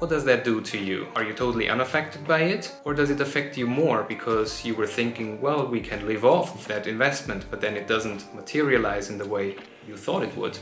What does that do to you? Are you totally unaffected by it? Or does it affect you more because you were thinking, well, we can live off of that investment, but then it doesn't materialize in the way you thought it would?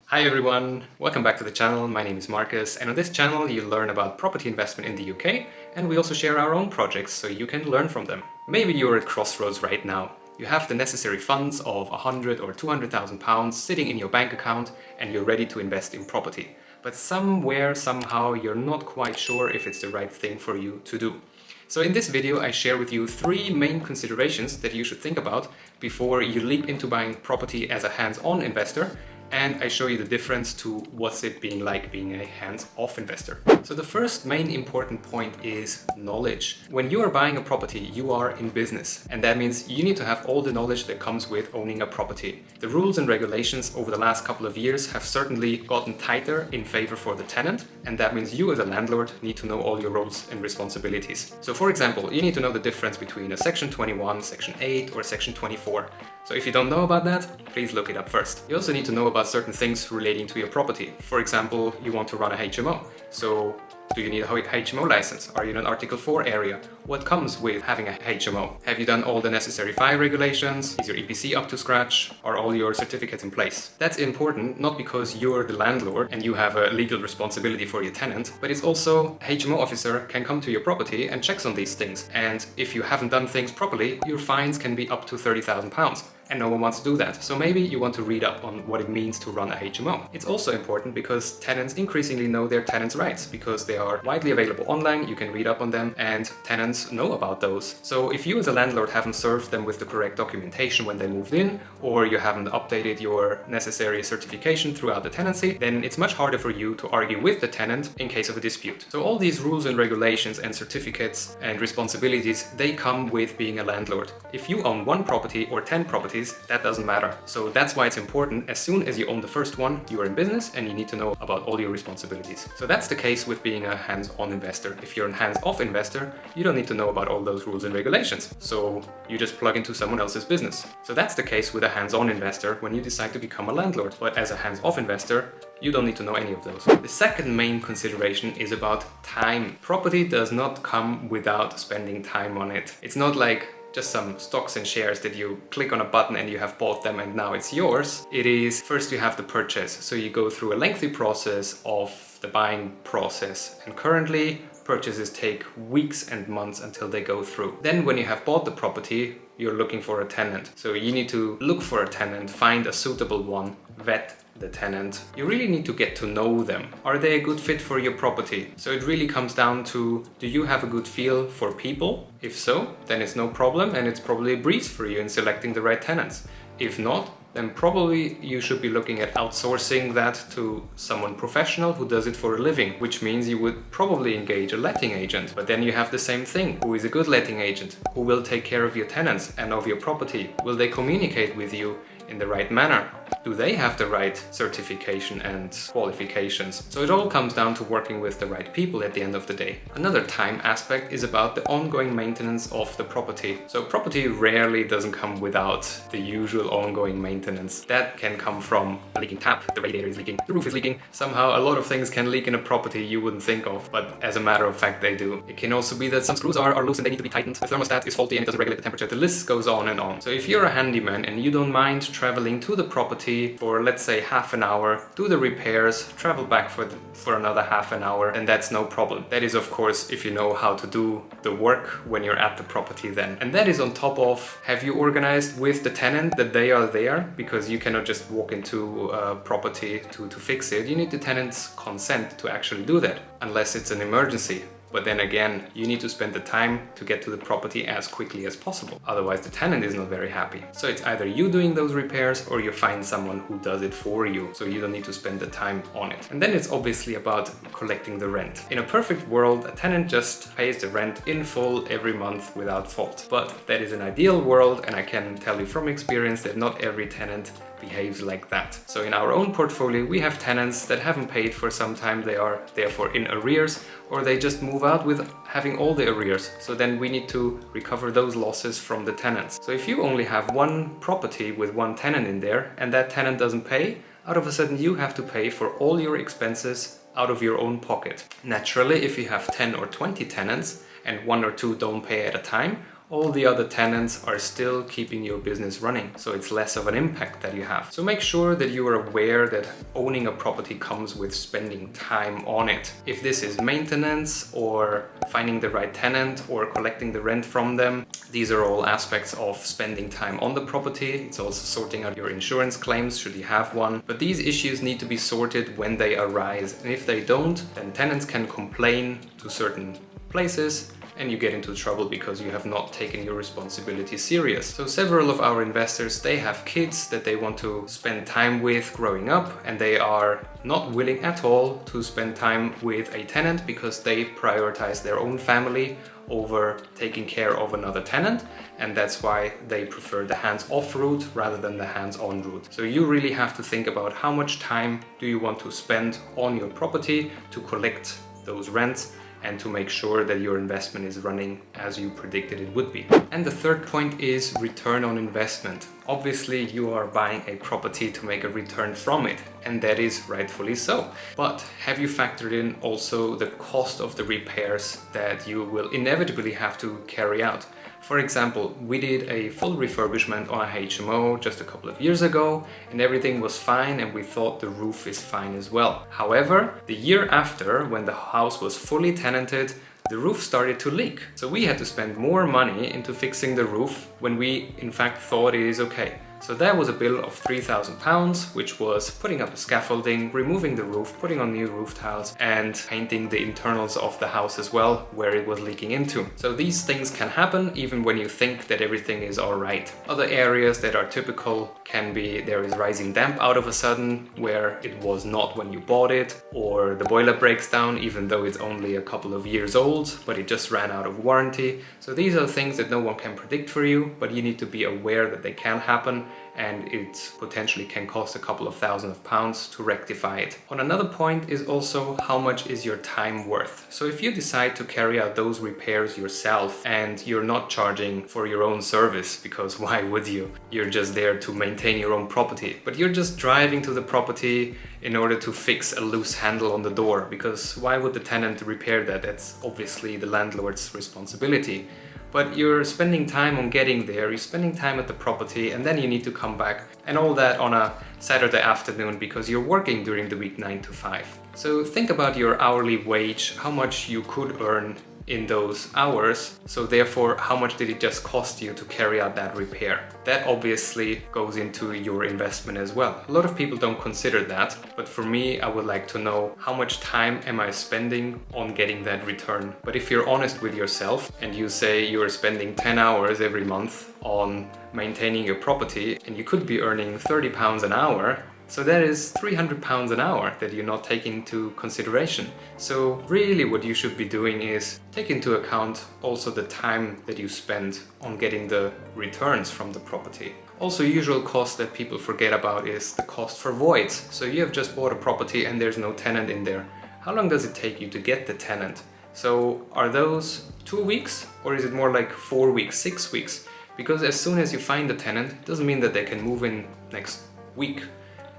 Hi everyone, welcome back to the channel. My name is Marcus, and on this channel you'll learn about property investment in the UK, and we also share our own projects so you can learn from them. Maybe you're at crossroads right now. You have the necessary funds of 100 or 200,000 pounds sitting in your bank account and you're ready to invest in property. But somewhere, somehow, you're not quite sure if it's the right thing for you to do. So in this video I share with you 3 main considerations that you should think about before you leap into buying property as a hands-on investor, and I show you the difference to what's it being like being a hands-off investor. So the first main important point is knowledge. When you are buying a property, you are in business, and that means you need to have all the knowledge that comes with owning a property. The rules and regulations over the last couple of years have certainly gotten tighter in favor for the tenant, and that means you as a landlord need to know all your roles and responsibilities. So for example, you need to know the difference between a Section 21, Section 8 or Section 24. So if you don't know about that, please look it up first. You also need to know about certain things relating to your property. For example, you want to run a HMO. So do you need a HMO license? Are you in an Article 4 area? What comes with having a HMO? Have you done all the necessary fire regulations? Is your EPC up to scratch? Are all your certificates in place? That's important, not because you're the landlord and you have a legal responsibility for your tenant, but it's also a HMO officer can come to your property and checks on these things. And if you haven't done things properly, your fines can be up to £30,000. And no one wants to do that. So maybe you want to read up on what it means to run a HMO. It's also important because tenants increasingly know their tenants' rights because they are widely available online, you can read up on them, and tenants know about those. So if you as a landlord haven't served them with the correct documentation when they moved in, or you haven't updated your necessary certification throughout the tenancy, then it's much harder for you to argue with the tenant in case of a dispute. So all these rules and regulations and certificates and responsibilities, they come with being a landlord. If you own 1 property or 10 properties, that doesn't matter. So that's why it's important. As soon as you own the first one, you are in business and you need to know about all your responsibilities. So that's the case with being a hands-on investor. If you're a hands-off investor, you don't need to know about all those rules and regulations. So you just plug into someone else's business. So that's the case with a hands-on investor when you decide to become a landlord. But as a hands-off investor, you don't need to know any of those. The second main consideration is about time. Property does not come without spending time on it. It's not like just some stocks and shares that you click on a button and you have bought them and now it's yours. It is first you have the purchase. So you go through a lengthy process of the buying process, and currently purchases take weeks and months until they go through. Then when you have bought the property, you're looking for a tenant. So you need to look for a tenant, find a suitable one, vet the tenant. You really need to get to know them. Are they a good fit for your property? So it really comes down to, do you have a good feel for people? If so, then it's no problem and it's probably a breeze for you in selecting the right tenants. If not, then probably you should be looking at outsourcing that to someone professional who does it for a living, which means you would probably engage a letting agent. But then you have the same thing. Who is a good letting agent? Who will take care of your tenants and of your property? Will they communicate with you in the right manner? Do they have the right certification and qualifications? So it all comes down to working with the right people at the end of the day. Another time aspect is about the ongoing maintenance of the property. So property rarely doesn't come without the usual ongoing maintenance. That can come from a leaking tap, the radiator is leaking, the roof is leaking. Somehow a lot of things can leak in a property you wouldn't think of, but as a matter of fact they do. It can also be that some screws are loose and they need to be tightened. The thermostat is faulty and it doesn't regulate the temperature. The list goes on and on. So if you're a handyman and you don't mind traveling to the property for, let's say, half an hour, do the repairs, travel back for another half an hour, then that's no problem. That is, of course, if you know how to do the work when you're at the property then. And that is on top of, have you organized with the tenant that they are there? Because you cannot just walk into a property to fix it. You need the tenant's consent to actually do that, unless it's an emergency. But then again, you need to spend the time to get to the property as quickly as possible. Otherwise, the tenant is not very happy. So it's either you doing those repairs or you find someone who does it for you. So you don't need to spend the time on it. And then it's obviously about collecting the rent. In a perfect world, a tenant just pays the rent in full every month without fault. But that is an ideal world, and I can tell you from experience that not every tenant behaves like that. So in our own portfolio, we have tenants that haven't paid for some time, they are therefore in arrears, or they just move out with having all the arrears. So then we need to recover those losses from the tenants. So if you only have 1 property with 1 tenant in there and that tenant doesn't pay, out of a sudden you have to pay for all your expenses out of your own pocket. Naturally, if you have 10 or 20 tenants and 1 or 2 don't pay at a time, all the other tenants are still keeping your business running, so it's less of an impact that you have. So make sure that you are aware that owning a property comes with spending time on it. If this is maintenance or finding the right tenant or collecting the rent from them, these are all aspects of spending time on the property. It's also sorting out your insurance claims should you have one. But these issues need to be sorted when they arise, and if they don't, then tenants can complain to certain places and you get into trouble because you have not taken your responsibility serious. So several of our investors, they have kids that they want to spend time with growing up, and they are not willing at all to spend time with a tenant because they prioritize their own family over taking care of another tenant, and that's why they prefer the hands-off route rather than the hands-on route. So you really have to think about how much time do you want to spend on your property to collect those rents and to make sure that your investment is running as you predicted it would be. And the third point is return on investment. Obviously, you are buying a property to make a return from it, and that is rightfully so. But have you factored in also the cost of the repairs that you will inevitably have to carry out? For example, we did a full refurbishment on a HMO just a couple of years ago, and everything was fine, and we thought the roof is fine as well. However, the year after, when the house was fully tenanted, the roof started to leak. So we had to spend more money into fixing the roof when we in fact thought it is okay. So that was a bill of £3,000, which was putting up the scaffolding, removing the roof, putting on new roof tiles, and painting the internals of the house as well, where it was leaking into. So these things can happen even when you think that everything is alright. Other areas that are typical can be there is rising damp out of a sudden, where it was not when you bought it, or the boiler breaks down even though it's only a couple of years old, but it just ran out of warranty. So these are things that no one can predict for you, but you need to be aware that they can happen, and it potentially can cost a couple of £1,000s to rectify it. On another point is also how much is your time worth. So if you decide to carry out those repairs yourself and you're not charging for your own service, because why would you? You're just there to maintain your own property, but you're just driving to the property in order to fix a loose handle on the door, because why would the tenant repair that? That's obviously the landlord's responsibility. But you're spending time on getting there, you're spending time at the property, and then you need to come back, and all that on a Saturday afternoon because you're working during the week 9 to 5. So think about your hourly wage, how much you could earn in those hours, so therefore how much did it just cost you to carry out that repair. That obviously goes into your investment as well. A lot of people don't consider that, but for me, I would like to know how much time am I spending on getting that return. But if you're honest with yourself and you say you're spending 10 hours every month on maintaining your property and you could be earning £30 an hour, so that is £300 an hour that you're not taking into consideration. So really what you should be doing is take into account also the time that you spend on getting the returns from the property. Also, usual cost that people forget about is the cost for voids. So you have just bought a property and there's no tenant in there. How long does it take you to get the tenant? So are those 2 weeks, or is it more like 4 weeks, 6 weeks? Because as soon as you find the tenant, it doesn't mean that they can move in next week.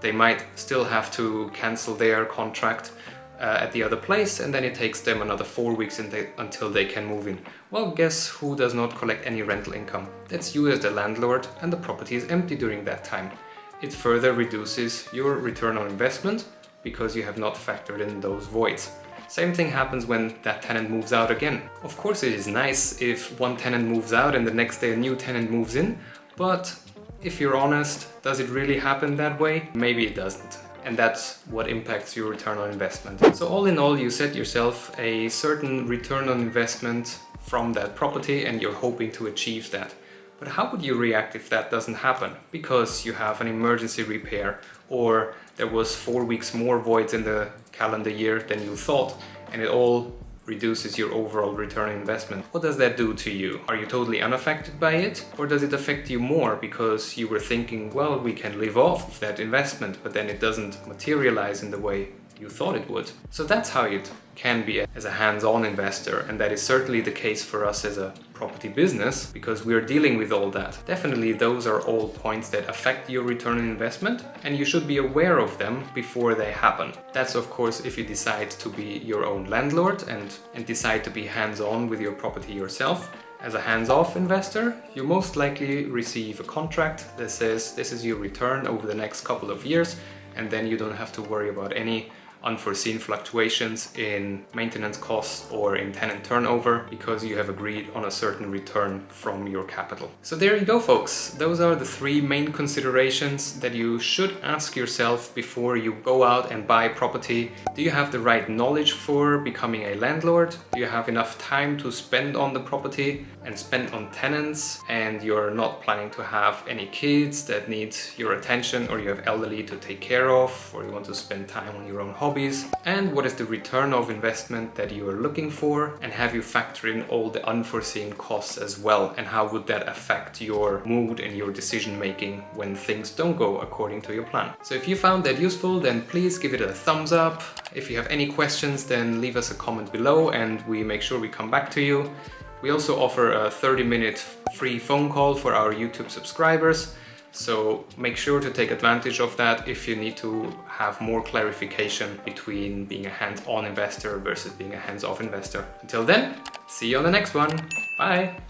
They might still have to cancel their contract at the other place, and then it takes them another 4 weeks until they can move in. Well, guess who does not collect any rental income? That's you as the landlord, and the property is empty during that time. It further reduces your return on investment because you have not factored in those voids. Same thing happens when that tenant moves out again. Of course, it is nice if one tenant moves out and the next day a new tenant moves in, but if you're honest, does it really happen that way? Maybe it doesn't. And that's what impacts your return on investment. So all in all, you set yourself a certain return on investment from that property and you're hoping to achieve that. But how would you react if that doesn't happen? Because you have an emergency repair, or there was 4 weeks more voids in the calendar year than you thought, and it all reduces your overall return on investment. What does that do to you? Are you totally unaffected by it? Or does it affect you more because you were thinking, well, we can live off of that investment, but then it doesn't materialize in the way you thought it would. So that's how it can be as a hands-on investor, and that is certainly the case for us as a property business, because we are dealing with all that. Definitely those are all points that affect your return on investment, and you should be aware of them before they happen. That's of course if you decide to be your own landlord and decide to be hands-on with your property yourself. As a hands-off investor, you most likely receive a contract that says this is your return over the next couple of years, and then you don't have to worry about any unforeseen fluctuations in maintenance costs or in tenant turnover, because you have agreed on a certain return from your capital. So there you go, folks. Those are the 3 main considerations that you should ask yourself before you go out and buy property. Do you have the right knowledge for becoming a landlord? Do you have enough time to spend on the property and spend on tenants, and you're not planning to have any kids that need your attention, or you have elderly to take care of, or you want to spend time on your own hobbies? And what is the return of investment that you are looking for? And have you factored in all the unforeseen costs as well? And how would that affect your mood and your decision making when things don't go according to your plan? So if you found that useful, then please give it a thumbs up. If you have any questions, then leave us a comment below and we make sure we come back to you. We also offer a 30-minute free phone call for our YouTube subscribers. So make sure to take advantage of that if you need to have more clarification between being a hands-on investor versus being a hands-off investor. Until then, see you on the next one. Bye!